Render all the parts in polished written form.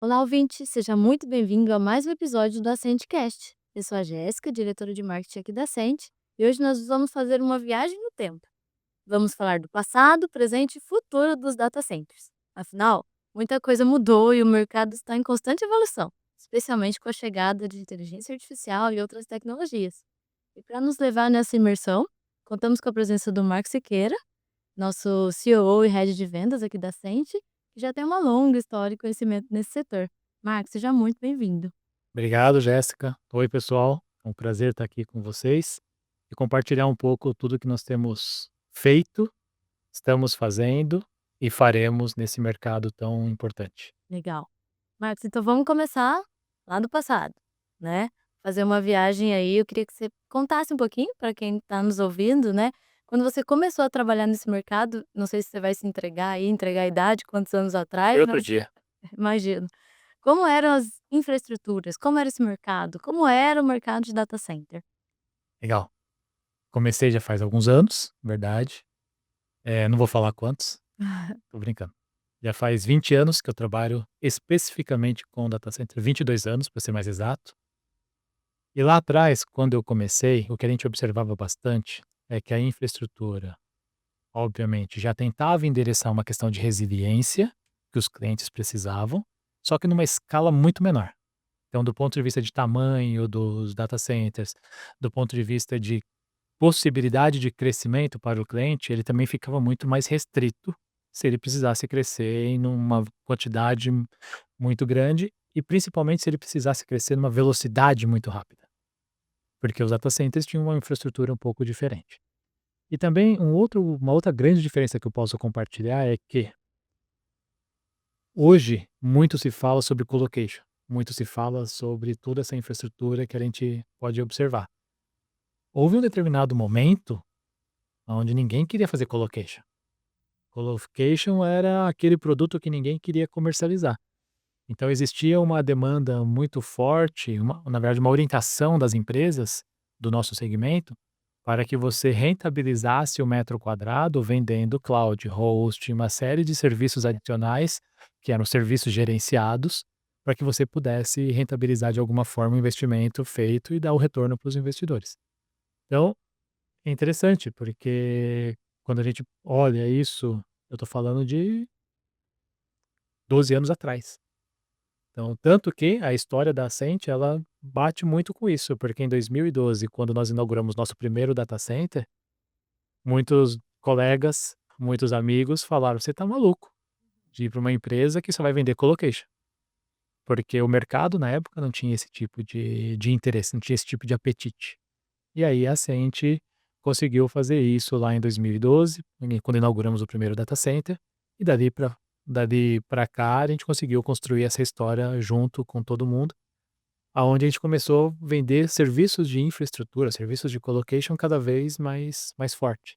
Olá, ouvinte! Seja muito bem-vindo a mais um episódio do AscenteCast. Eu sou a Jéssica, diretora de marketing aqui da Ascente, e hoje nós vamos fazer uma viagem no tempo. Vamos falar do passado, presente e futuro dos data centers. Afinal, muita coisa mudou e o mercado está em constante evolução, especialmente com a chegada de inteligência artificial e outras tecnologias. E para nos levar nessa imersão, contamos com a presença do Marco Siqueira, nosso CEO e Head de Vendas aqui da Ascente, que já tem uma longa história e conhecimento nesse setor. Marco, seja muito bem-vindo. Obrigado, Jéssica. Oi, pessoal. É um prazer estar aqui com vocês e compartilhar um pouco tudo que nós temos feito, estamos fazendo e faremos nesse mercado tão importante. Legal. Marcos, então vamos começar lá do passado, né? Fazer uma viagem aí. Eu queria que você contasse um pouquinho para quem está nos ouvindo, né? Quando você começou a trabalhar nesse mercado, não sei se você vai se entregar aí, entregar a idade, quantos anos Foi atrás, outro mas dia. imagino. Como eram as infraestruturas? Como era esse mercado? Como era o mercado de data center? Legal. Comecei já faz alguns anos, verdade. Não vou falar quantos, tô brincando. Já faz 20 anos que eu trabalho especificamente com data center, 22 anos, para ser mais exato. E lá atrás, quando eu comecei, o que a gente observava bastante é que a infraestrutura, obviamente, já tentava endereçar uma questão de resiliência que os clientes precisavam, só que numa escala muito menor. Então, do ponto de vista de tamanho dos data centers, do ponto de vista de possibilidade de crescimento para o cliente, ele também ficava muito mais restrito se ele precisasse crescer em uma quantidade muito grande e principalmente se ele precisasse crescer numa velocidade muito rápida, porque os data centers tinham uma infraestrutura um pouco diferente. E também uma outra grande diferença que eu posso compartilhar é que hoje muito se fala sobre colocation, muito se fala sobre toda essa infraestrutura que a gente pode observar. Houve um determinado momento onde ninguém queria fazer colocation. Colocation era aquele produto que ninguém queria comercializar. Então existia uma demanda muito forte, na verdade uma orientação das empresas do nosso segmento para que você rentabilizasse o metro quadrado vendendo cloud, host, uma série de serviços adicionais, que eram serviços gerenciados, para que você pudesse rentabilizar de alguma forma o investimento feito e dar o retorno para os investidores. Então, é interessante, porque quando a gente olha isso, eu estou falando de 12 anos atrás. Então, tanto que a história da Ascent, ela bate muito com isso, porque em 2012, quando nós inauguramos nosso primeiro data center, muitos colegas, muitos amigos falaram: "Você tá maluco de ir para uma empresa que só vai vender colocation", porque o mercado na época não tinha esse tipo de interesse, não tinha esse tipo de apetite. E aí a Ascent conseguiu fazer isso lá em 2012, quando inauguramos o primeiro data center, e dali para cá a gente conseguiu construir essa história junto com todo mundo, aonde a gente começou a vender serviços de infraestrutura, serviços de colocation cada vez mais forte.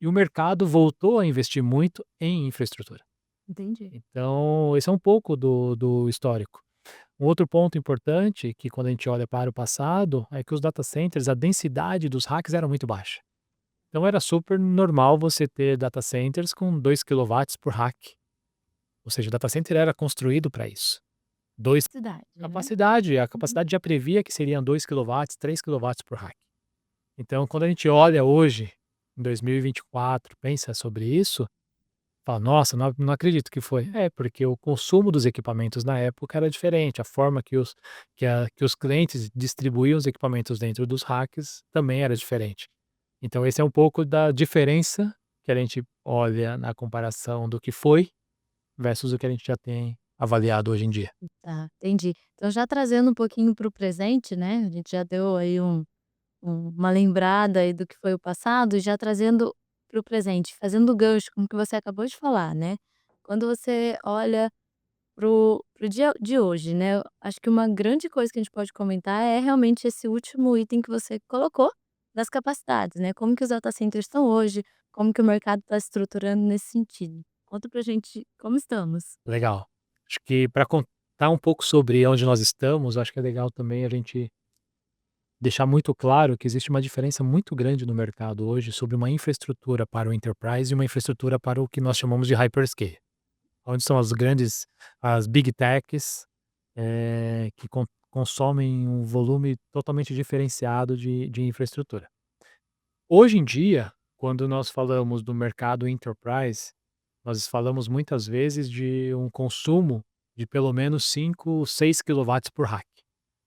E o mercado voltou a investir muito em infraestrutura. Entendi. Então, esse é um pouco do histórico. Um outro ponto importante, que quando a gente olha para o passado, é que os data centers, a densidade dos racks era muito baixa. Então era super normal você ter data centers com 2 quilowatts por rack, ou seja, o data center era construído para isso. 2 Cidade, né? capacidade, a Uhum. capacidade já previa que seriam 2 quilowatts, 3 quilowatts por rack. Então quando a gente olha hoje, em 2024, pensa sobre isso, fala: "Nossa, não acredito que foi". É, porque o consumo dos equipamentos na época era diferente, a forma que os clientes distribuíam os equipamentos dentro dos racks também era diferente. Então esse é um pouco da diferença que a gente olha na comparação do que foi versus o que a gente já tem avaliado hoje em dia. Tá, entendi. Então já trazendo um pouquinho para o presente, né, a gente já deu aí uma lembrada aí do que foi o passado, e já trazendo para o presente, fazendo o gancho com o que você acabou de falar, né. Quando você olha para o dia de hoje, né, eu acho que uma grande coisa que a gente pode comentar é realmente esse último item que você colocou, das capacidades, né, como que os data centers estão hoje, como que o mercado está se estruturando nesse sentido. Conta pra gente como estamos. Legal. Acho que para contar um pouco sobre onde nós estamos, acho que é legal também a gente deixar muito claro que existe uma diferença muito grande no mercado hoje sobre uma infraestrutura para o enterprise e uma infraestrutura para o que nós chamamos de hyperscale, onde são as big techs, que consomem um volume totalmente diferenciado de infraestrutura. Hoje em dia, quando nós falamos do mercado enterprise, nós falamos muitas vezes de um consumo de pelo menos 5, 6 quilowatts por rack.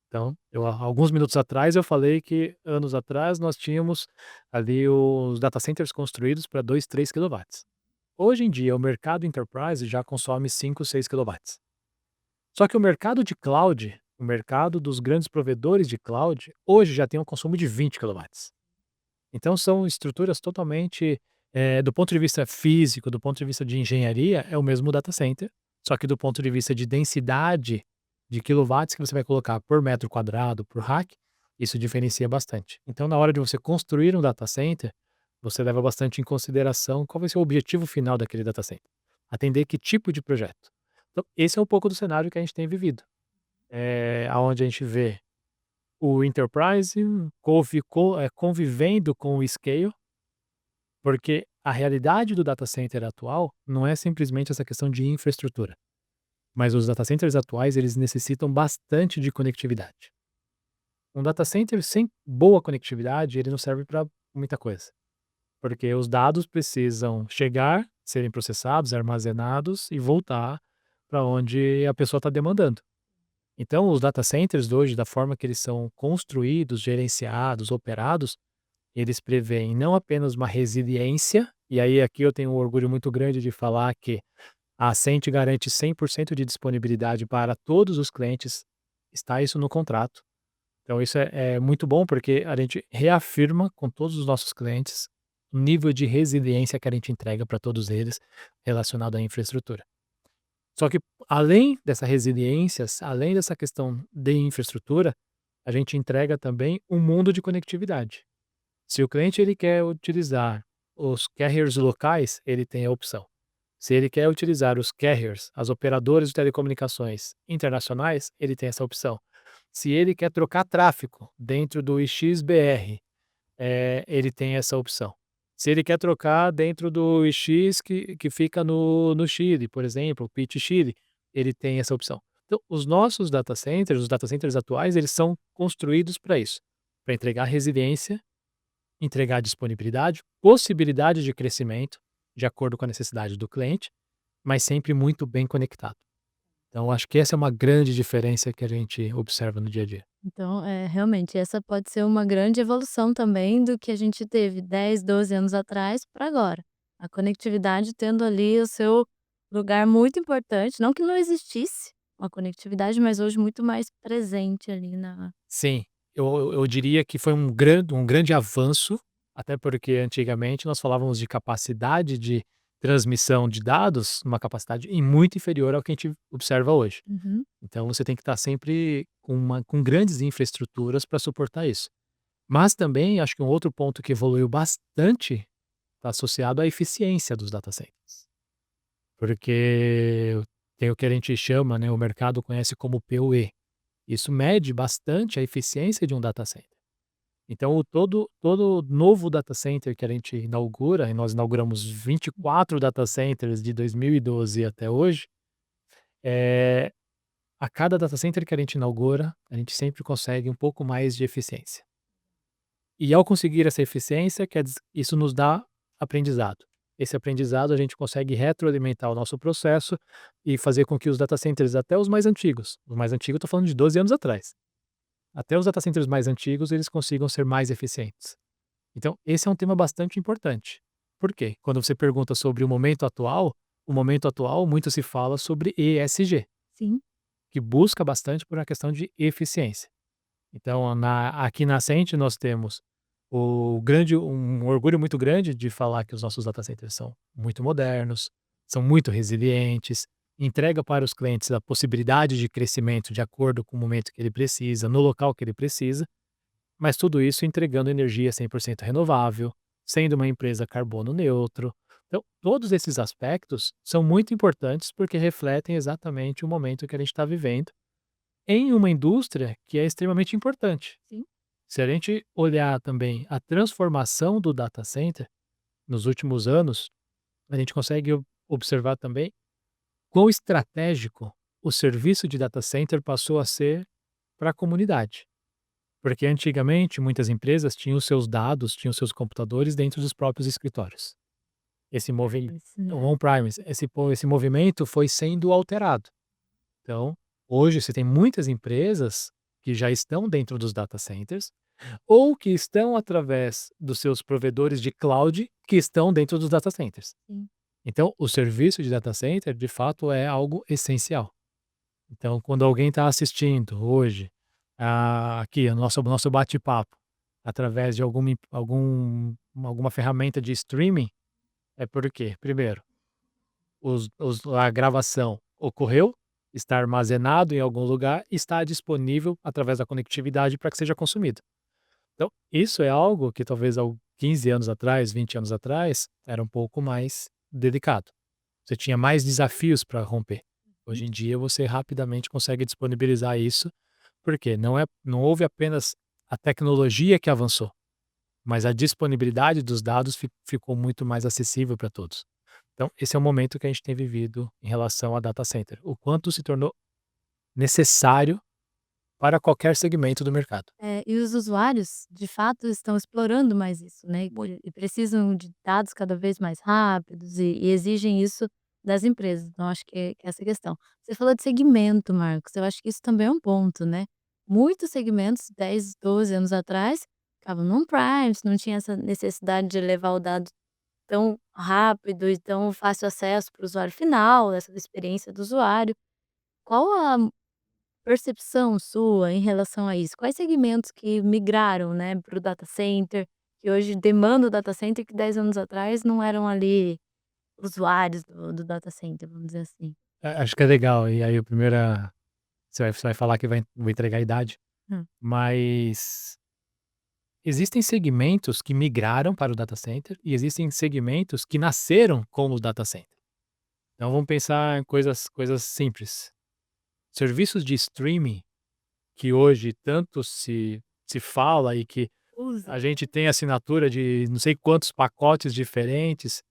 Então, há alguns minutos atrás eu falei que anos atrás nós tínhamos ali os data centers construídos para 2, 3 quilowatts. Hoje em dia o mercado enterprise já consome 5, 6 quilowatts. Só que o mercado de cloud, o mercado dos grandes provedores de cloud, hoje já tem um consumo de 20 quilowatts. Então são estruturas totalmente, do ponto de vista físico, do ponto de vista de engenharia, é o mesmo data center, só que do ponto de vista de densidade de quilowatts que você vai colocar por metro quadrado, por rack, isso diferencia bastante. Então na hora de você construir um data center, você leva bastante em consideração qual vai ser o objetivo final daquele data center. Atender que tipo de projeto. Então esse é um pouco do cenário que a gente tem vivido, aonde a gente vê o enterprise convivendo com o scale, porque a realidade do data center atual não é simplesmente essa questão de infraestrutura, mas os data centers atuais, eles necessitam bastante de conectividade. Um data center sem boa conectividade, ele não serve para muita coisa, porque os dados precisam chegar, serem processados, armazenados e voltar para onde a pessoa está demandando. Então, os data centers de hoje, da forma que eles são construídos, gerenciados, operados, eles prevêem não apenas uma resiliência, e aí aqui eu tenho um orgulho muito grande de falar que a Ascent garante 100% de disponibilidade para todos os clientes, está isso no contrato. Então isso é muito bom, porque a gente reafirma com todos os nossos clientes o nível de resiliência que a gente entrega para todos eles relacionado à infraestrutura. Só que além dessa resiliência, além dessa questão de infraestrutura, a gente entrega também um mundo de conectividade. Se o cliente ele quer utilizar os carriers locais, ele tem a opção. Se ele quer utilizar os carriers, as operadoras de telecomunicações internacionais, ele tem essa opção. Se ele quer trocar tráfego dentro do IXBR, ele tem essa opção. Se ele quer trocar dentro do IX que fica no Chile, por exemplo, o PIT Chile, ele tem essa opção. Então, os nossos data centers, os data centers atuais, eles são construídos para isso, para entregar resiliência, entregar disponibilidade, possibilidade de crescimento, de acordo com a necessidade do cliente, mas sempre muito bem conectado. Então, acho que essa é uma grande diferença que a gente observa no dia a dia. Então, realmente, essa pode ser uma grande evolução também do que a gente teve 10, 12 anos atrás para agora. A conectividade tendo ali o seu lugar muito importante, não que não existisse uma conectividade, mas hoje muito mais presente ali na. Sim, eu diria que foi um grande avanço, até porque antigamente nós falávamos de capacidade de transmissão de dados, uma capacidade muito inferior ao que a gente observa hoje. Uhum. Então você tem que estar sempre com grandes infraestruturas para suportar isso. Mas também acho que um outro ponto que evoluiu bastante está associado à eficiência dos data centers. Porque tem o que a gente chama, né, o mercado conhece como PoE. Isso mede bastante a eficiência de um data center. Então todo novo data center que a gente inaugura, e nós inauguramos 24 data centers de 2012 até hoje, eh, a cada data center que a gente inaugura, a gente sempre consegue um pouco mais de eficiência. E ao conseguir essa eficiência, isso nos dá aprendizado. Esse aprendizado a gente consegue retroalimentar o nosso processo e fazer com que os data centers, até os mais antigos eu tô falando de 12 anos atrás, até os data centers mais antigos, eles consigam ser mais eficientes. Então, esse é um tema bastante importante. Por quê? Quando você pergunta sobre o momento atual muito se fala sobre ESG, Sim. que busca bastante por uma questão de eficiência. Então, aqui na Ascent nós temos um orgulho muito grande de falar que os nossos data centers são muito modernos, são muito resilientes, entrega para os clientes a possibilidade de crescimento de acordo com o momento que ele precisa, no local que ele precisa, mas tudo isso entregando energia 100% renovável, sendo uma empresa carbono neutro. Então, todos esses aspectos são muito importantes porque refletem exatamente o momento que a gente está vivendo em uma indústria que é extremamente importante. Sim. Se a gente olhar também a transformação do data center nos últimos anos, a gente consegue observar também quão estratégico o serviço de data center passou a ser para a comunidade. Porque antigamente muitas empresas tinham os seus dados, tinham os seus computadores dentro dos próprios escritórios. Esse movimento, Isso, né. o on-premise, esse movimento foi sendo alterado. Então, hoje você tem muitas empresas que já estão dentro dos data centers ou que estão através dos seus provedores de cloud que estão dentro dos data centers. Sim. Então, o serviço de data center, de fato, é algo essencial. Então, quando alguém está assistindo hoje, aqui, o nosso bate-papo, através de alguma ferramenta de streaming, é porque, primeiro, a gravação ocorreu, está armazenado em algum lugar e está disponível através da conectividade para que seja consumido. Então, isso é algo que talvez há 15 anos atrás, 20 anos atrás, era um pouco mais delicado. Você tinha mais desafios para romper. Hum. Hoje em dia você rapidamente consegue disponibilizar isso, porque não houve apenas a tecnologia que avançou, mas a disponibilidade dos dados ficou muito mais acessível para todos. Então, esse é o momento que a gente tem vivido em relação a data center, o quanto se tornou necessário para qualquer segmento do mercado. E os usuários, de fato, estão explorando mais isso, né, e precisam de dados cada vez mais rápidos e exigem isso das empresas. Então acho que é essa questão. Você falou de segmento, Marcos, eu acho que isso também é um ponto, né. Muitos segmentos 10, 12 anos atrás ficavam no on-premise, não tinha essa necessidade de levar o dado tão rápido e tão fácil acesso para o usuário final, essa experiência do usuário. Qual a percepção sua em relação a isso? Quais segmentos que migraram, né, para o data center, que hoje demandam o data center, que 10 anos atrás não eram ali usuários do data center, vamos dizer assim? Acho que é legal, e aí a primeira você vai falar que vou entregar a idade, Hum. mas existem segmentos que migraram para o data center e existem segmentos que nasceram com o data center. Então vamos pensar em coisas simples. Serviços de streaming que hoje tanto se fala e que Usa. a gente tem assinatura de não sei quantos pacotes diferentes.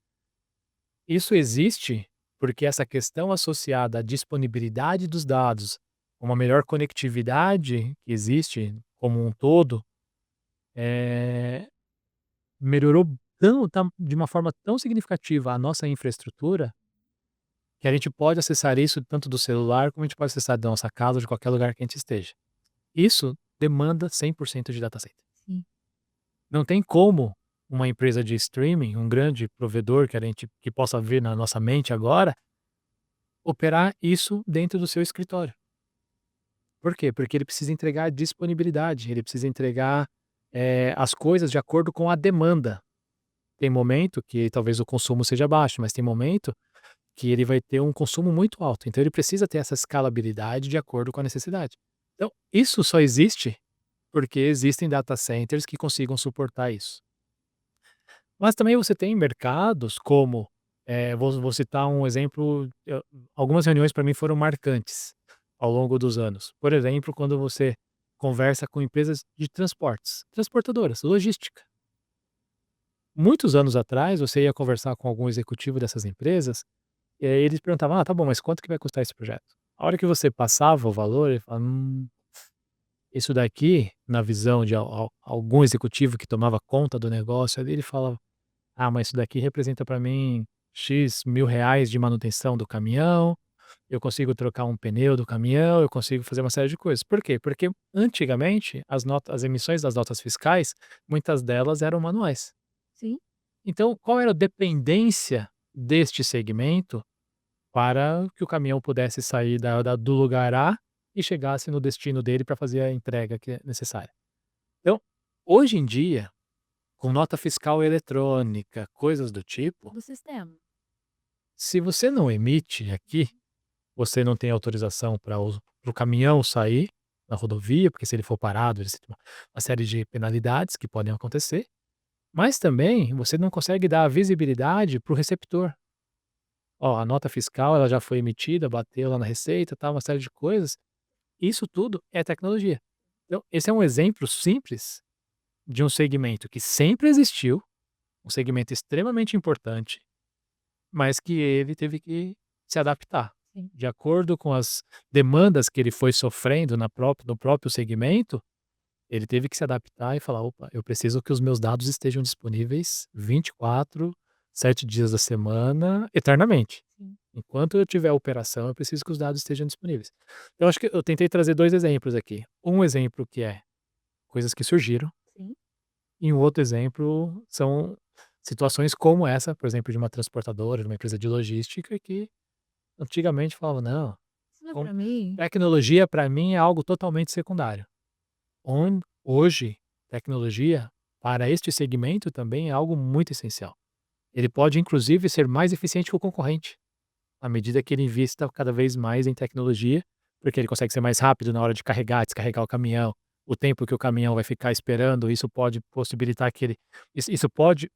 Isso existe porque essa questão associada à disponibilidade dos dados, uma melhor conectividade que existe como um todo, eh, melhorou de uma forma tão significativa a nossa infraestrutura, que a gente pode acessar isso tanto do celular, como a gente pode acessar da nossa casa ou de qualquer lugar que a gente esteja. Isso demanda 100% de data center. Sim. Não tem como uma empresa de streaming, um grande provedor que possa ver na nossa mente agora, operar isso dentro do seu escritório. Por quê? Porque ele precisa entregar disponibilidade, ele precisa entregar, as coisas de acordo com a demanda. Tem momento que talvez o consumo seja baixo, mas tem momento que ele vai ter um consumo muito alto, então ele precisa ter essa escalabilidade de acordo com a necessidade. Então, isso só existe porque existem data centers que consigam suportar isso. Mas também você tem mercados como, vou citar um exemplo, algumas reuniões para mim foram marcantes ao longo dos anos. Por exemplo, quando você conversa com empresas de transportes, transportadoras, logística. Muitos anos atrás, você ia conversar com algum executivo dessas empresas, e aí eles perguntavam: "Ah, tá bom, mas quanto que vai custar esse projeto?". A hora que você passava o valor, ele falava: isso daqui", na visão de algum executivo que tomava conta do negócio ali, ele falava: "Ah, mas isso daqui representa para mim X mil reais de manutenção do caminhão, eu consigo trocar um pneu do caminhão, eu consigo fazer uma série de coisas". Por quê? Porque antigamente as emissões das notas fiscais, muitas delas eram manuais. Sim. Então, qual era a dependência deste segmento para que o caminhão pudesse sair do lugar A e chegasse no destino dele para fazer a entrega que é necessária? Então, hoje em dia, com nota fiscal eletrônica, coisas do tipo, Do sistema. se você não emite aqui, você não tem autorização para o caminhão sair na rodovia, porque se ele for parado, existe uma série de penalidades que podem acontecer, mas também você não consegue dar a visibilidade para o receptor. Ó, a nota fiscal ela já foi emitida, bateu lá na receita, tal, uma série de coisas. Isso tudo é tecnologia. Então, esse é um exemplo simples de um segmento que sempre existiu, um segmento extremamente importante, mas que ele teve que se adaptar. Sim. de acordo com as demandas que ele foi sofrendo no próprio segmento, ele teve que se adaptar e falar: "Opa, eu preciso que os meus dados estejam disponíveis 24, 7 dias da semana, eternamente. Sim. Enquanto eu tiver operação, eu preciso que os dados estejam disponíveis". Eu acho que eu tentei trazer 2 exemplos aqui. Um exemplo que é coisas que surgiram, Sim. e um outro exemplo são situações como essa, por exemplo, de uma transportadora, de uma empresa de logística que antigamente falava: "Não, Isso é com pra mim. tecnologia para mim é algo totalmente secundário". Hoje, tecnologia para este segmento também é algo muito essencial. Ele pode inclusive ser mais eficiente que o concorrente, à medida que ele invista cada vez mais em tecnologia, porque ele consegue ser mais rápido na hora de carregar, descarregar o caminhão, o tempo que o caminhão vai ficar esperando, isso pode possibilitar que ele isso pode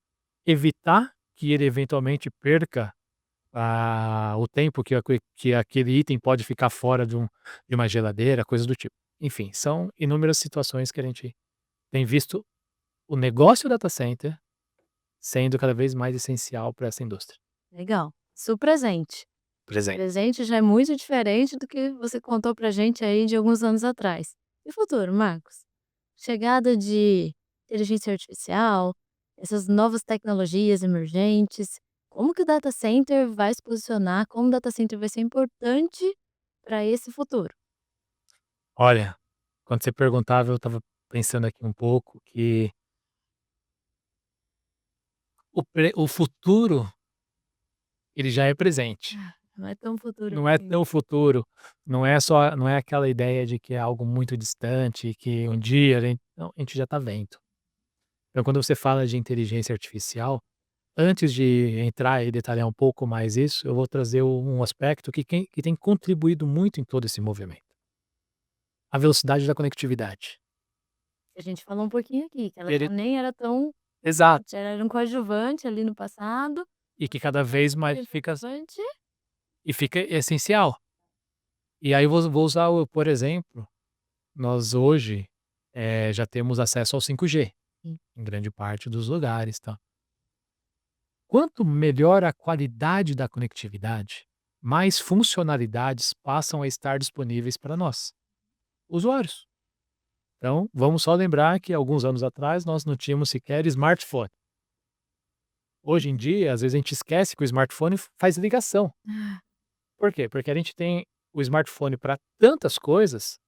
evitar que ele eventualmente perca, o tempo que aquele item pode ficar fora de uma geladeira, coisas do tipo. Enfim, são inúmeras situações que a gente tem visto o negócio data center sendo cada vez mais essencial para essa indústria. Legal. Isso presente. Presente. Presente já é muito diferente do que você contou pra gente aí de alguns anos atrás. E o futuro, Marcos? Chegada de inteligência artificial, essas novas tecnologias emergentes, como que o data center vai se posicionar? Como o data center vai ser importante para esse futuro? Olha, quando você perguntava, eu estava pensando aqui um pouco que o futuro, ele já é presente. Ah, não é tão futuro Não é assim. tão futuro, não é aquela ideia de que é algo muito distante, que um dia a gente não, a gente já está vendo. Então quando você fala de inteligência artificial, antes de entrar e detalhar um pouco mais isso, eu vou trazer um aspecto que tem contribuído muito em todo esse movimento, a velocidade da conectividade. A gente falou um pouquinho aqui, que ela já Ele nem era tão exato, já era um coadjuvante ali no passado, e que cada vez mais fica relevante. essencial. E aí vou usar por exemplo, nós hoje, já temos acesso ao 5G, Sim. em grande parte dos lugares, tá. Quanto melhor a qualidade da conectividade, mais funcionalidades passam a estar disponíveis para nós, usuários. Então, vamos só lembrar que alguns anos atrás nós não tínhamos sequer smartphone. Hoje em dia, às vezes a gente esquece que o smartphone faz ligação. Ah, Por quê? Porque a gente tem o smartphone para tantas coisas,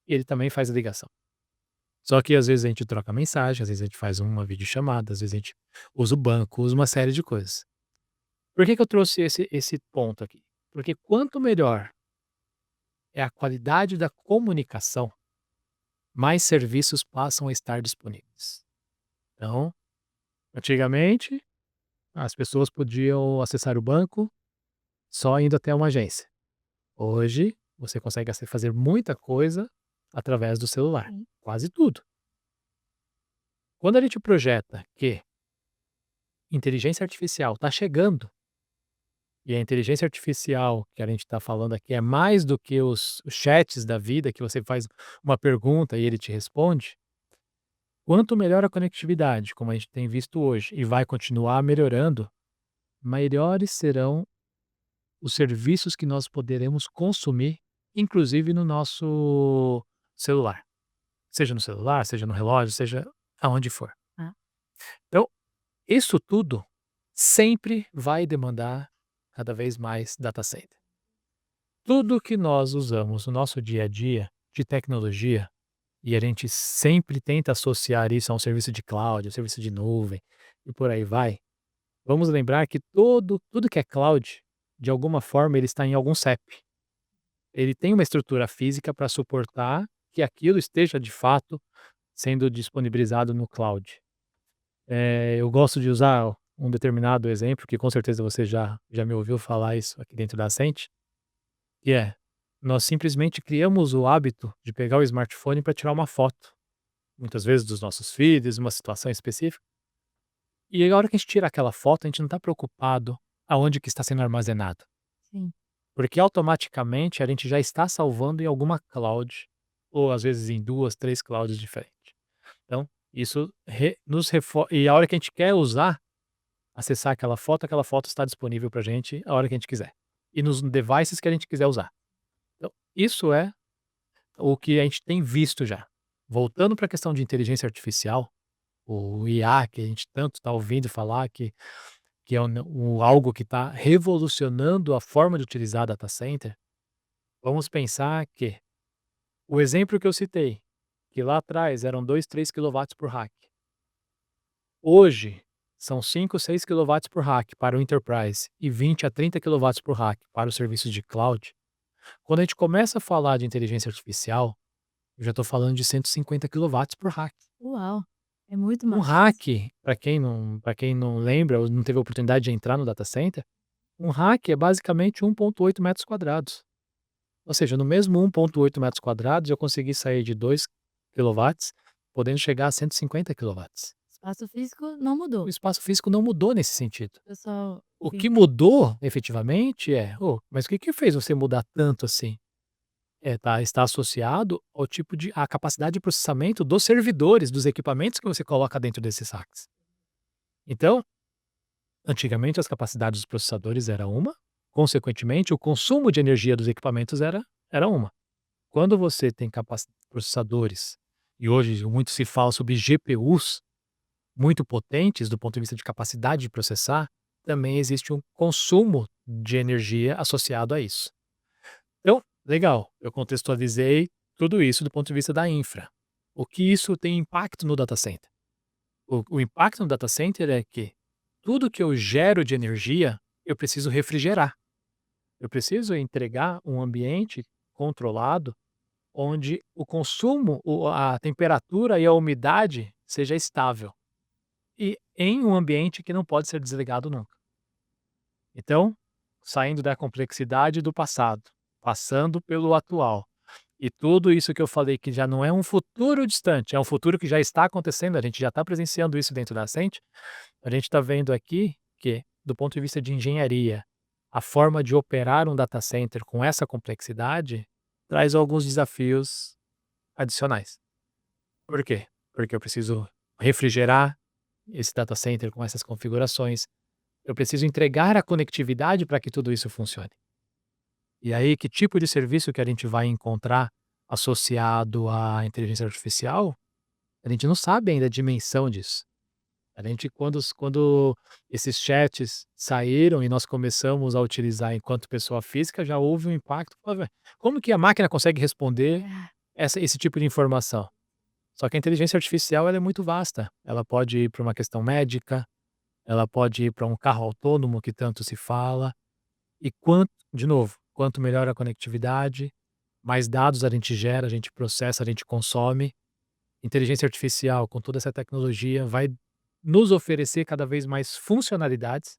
e ele também faz ligação. Só que às vezes a gente troca mensagem, às vezes a gente faz uma videochamada, às vezes a gente usa o banco, usa uma série de coisas. Por que que eu trouxe esse ponto aqui? Porque quanto melhor é a qualidade da comunicação, mais serviços passam a estar disponíveis. Então, antigamente, as pessoas podiam acessar o banco só indo até uma agência. Hoje, você consegue fazer muita coisa através do celular, sim. quase tudo. Quando a gente projeta que inteligência artificial está chegando, e a inteligência artificial que a gente está falando aqui é mais do que os chats da vida, que você faz uma pergunta e ele te responde. Quanto melhor a conectividade, como a gente tem visto hoje, e vai continuar melhorando, maiores serão os serviços que nós poderemos consumir, inclusive no nosso celular. Seja no celular, seja no relógio, seja aonde for. Ah, Então, isso tudo sempre vai demandar cada vez mais data center. Tudo que nós usamos no nosso dia a dia de tecnologia, e a gente sempre tenta associar isso a um serviço de cloud, um serviço de nuvem e por aí vai. Vamos lembrar que tudo que é cloud, de alguma forma ele está em algum CEP. Ele tem uma estrutura física para suportar que aquilo esteja de fato sendo disponibilizado no cloud. Eu gosto de usar um determinado exemplo, que com certeza você já me ouviu falar isso aqui dentro da Ascent, que é, nós simplesmente criamos o hábito de pegar o smartphone para tirar uma foto, muitas vezes dos nossos filhos, uma situação específica, e a hora que a gente tira aquela foto, a gente não está preocupado aonde que está sendo armazenado, sim. porque automaticamente a gente já está salvando em alguma cloud, ou às vezes em 2, 3 clouds diferentes. Então, isso nos reforça, e a hora que a gente quer usar, acessar aquela foto está disponível para gente a hora que a gente quiser. e nos devices que a gente quiser usar. Então, isso é o que a gente tem visto já. Voltando para a questão de inteligência artificial, o IA, que a gente tanto está ouvindo falar, que é algo que está revolucionando a forma de utilizar data center, vamos pensar que o exemplo que eu citei, que lá atrás eram 2, 3 quilowatts por rack. Hoje são 5, 6 quilowatts por rack para o enterprise e 20 a 30 quilowatts por rack para os serviços de cloud. Quando a gente começa a falar de inteligência artificial, eu já estou falando de 150 quilowatts por rack. Uau, é muito Um mais. rack, para quem não lembra ou não teve a oportunidade de entrar no data center, um rack é basicamente 1,8 metros quadrados. Ou seja, no mesmo 1,8 metros quadrados eu consegui sair de 2 quilowatts, podendo chegar a 150 quilowatts. Espaço físico não O mudou. espaço físico não mudou nesse sentido. Eu só O vim que mudou efetivamente mas o que que fez você mudar tanto assim? Está associado ao tipo de à capacidade de processamento dos servidores, dos equipamentos que você coloca dentro desses racks. Então, antigamente as capacidades dos processadores era uma, consequentemente o consumo de energia dos equipamentos era uma. Quando você tem processadores, e hoje muito se fala sobre GPUs muito potentes do ponto de vista de capacidade de processar, também existe um consumo de energia associado a isso. Então, legal, eu contextualizei tudo isso do ponto de vista da infra. O que isso tem impacto no data center? O impacto no data center é que tudo que eu gero de energia, eu preciso refrigerar. Eu preciso entregar um ambiente controlado onde o consumo, a temperatura e a umidade seja estável. E em um ambiente que não pode ser desligado nunca. Então, saindo da complexidade do passado, passando pelo atual, e tudo isso que eu falei que já não é um futuro distante, é um futuro que já está acontecendo, a gente já está presenciando isso dentro da Ascent, a gente está vendo aqui que, do ponto de vista de engenharia, a forma de operar um data center com essa complexidade traz alguns desafios adicionais. Por quê? Porque eu preciso refrigerar esse data center com essas configurações, eu preciso entregar a conectividade para que tudo isso funcione. E aí, que tipo de serviço que a gente vai encontrar associado à inteligência artificial, a gente não sabe ainda a dimensão disso. A gente, quando esses chats saíram e nós começamos a utilizar enquanto pessoa física, já houve um impacto. Pô, velho, como que a máquina consegue responder é, esse tipo de informação? Só que a inteligência artificial ela é muito vasta. Ela pode ir para uma questão médica, ela pode ir para um carro autônomo que tanto se fala. E de novo, quanto melhor a conectividade, mais dados a gente gera, a gente processa, a gente consome. Inteligência artificial, com toda essa tecnologia, vai nos oferecer cada vez mais funcionalidades.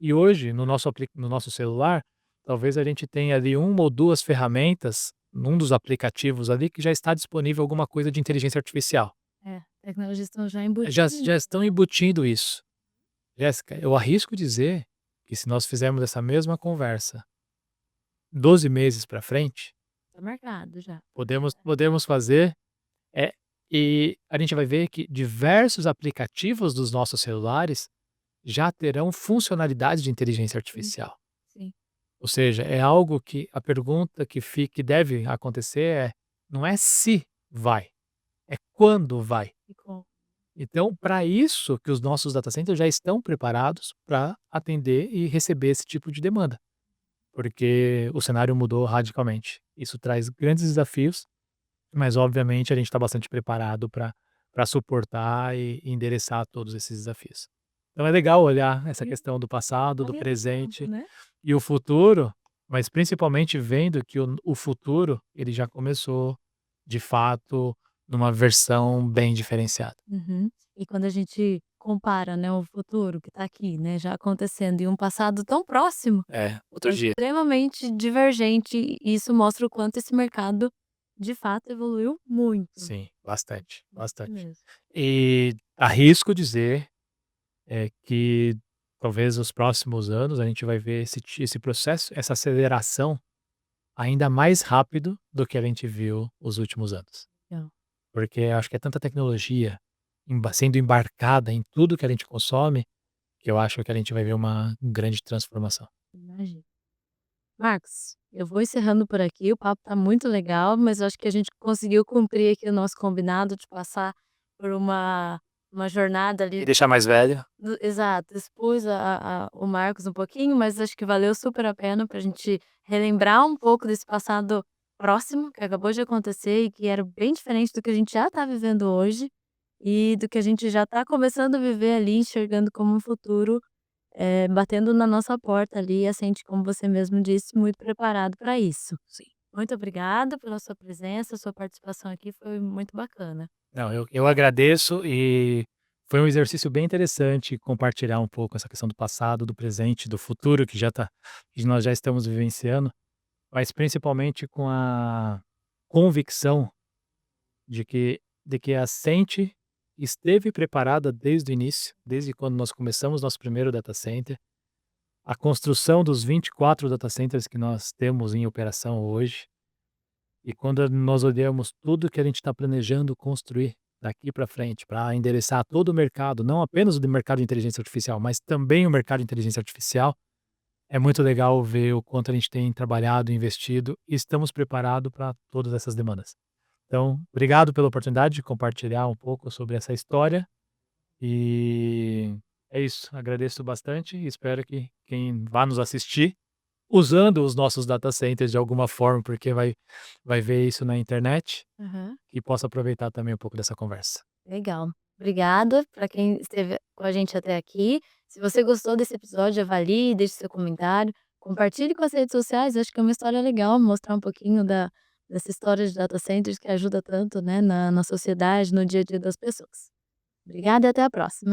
E hoje, no nosso celular, talvez a gente tenha ali uma ou duas ferramentas, num dos aplicativos ali, que já está disponível alguma coisa de inteligência artificial. tecnologias estão já Já, embutidas já estão embutindo isso. Jéssica, eu arrisco dizer que se nós fizermos essa mesma conversa 12 meses para frente, tá marcado já. podemos fazer, é e a gente vai ver que diversos aplicativos dos nossos celulares já terão funcionalidades de inteligência Sim, artificial. sim. Ou seja, é algo que a pergunta que deve acontecer não é se vai, é quando vai. Ficou. Então, para isso que os nossos data centers já estão preparados para atender e receber esse tipo de demanda, porque o cenário mudou radicalmente. Isso traz grandes desafios, mas obviamente a gente está bastante preparado para suportar e endereçar todos esses desafios. Então é legal olhar essa Sim, questão do passado, do orientando, presente né. e o futuro, mas principalmente vendo que o futuro ele já começou, de fato, numa versão bem diferenciada. Uhum. E quando a gente compara, né, o futuro que está aqui, né, já acontecendo e um passado tão próximo, É, outro é dia. extremamente divergente e isso mostra o quanto esse mercado, de fato, evoluiu muito. Sim, bastante, Muito bastante. mesmo. E arrisco dizer, que talvez nos próximos anos a gente vai ver esse processo, essa aceleração ainda mais rápido do que a gente viu os últimos anos. Legal, Porque eu acho que é tanta tecnologia sendo embarcada em tudo que a gente consome, que eu acho que a gente vai ver uma grande transformação. imagino. Marcos, eu vou encerrando por aqui, o papo tá muito legal, mas eu acho que a gente conseguiu cumprir aqui o nosso combinado de passar por uma jornada E ali deixar mais velho. exato, expus o Marcos um pouquinho, mas acho que valeu super a pena pra gente relembrar um pouco desse passado próximo, que acabou de acontecer e que era bem diferente do que a gente já tá vivendo hoje, e do que a gente já tá começando a viver ali, enxergando como um futuro, batendo na nossa porta ali, e a gente, como você mesmo disse, muito preparado para isso. Sim. Muito obrigada pela sua presença, sua participação aqui foi muito bacana. Não, eu agradeço e foi um exercício bem interessante compartilhar um pouco essa questão do passado, do presente, do futuro que nós já estamos vivenciando, mas principalmente com a convicção de que a Sente esteve preparada desde o início, desde quando nós começamos nosso primeiro data center, a construção dos 24 data centers que nós temos em operação hoje, e quando nós olhamos tudo que a gente está planejando construir daqui para frente, para endereçar todo o mercado, não apenas o do mercado de inteligência artificial, mas também o mercado de inteligência artificial, é muito legal ver o quanto a gente tem trabalhado, investido e estamos preparados para todas essas demandas. Então, obrigado pela oportunidade de compartilhar um pouco sobre essa história e é isso. Agradeço bastante e espero que quem vá nos assistir, usando os nossos data centers de alguma forma, porque vai ver isso na internet, Aham. e possa aproveitar também um pouco dessa conversa. Legal. Obrigada para quem esteve com a gente até aqui. Se você gostou desse episódio, avalie, deixe seu comentário, compartilhe com as redes sociais, acho que é uma história legal mostrar um pouquinho dessa história de data centers que ajuda tanto, né, na sociedade, no dia a dia das pessoas. Obrigada e até a próxima.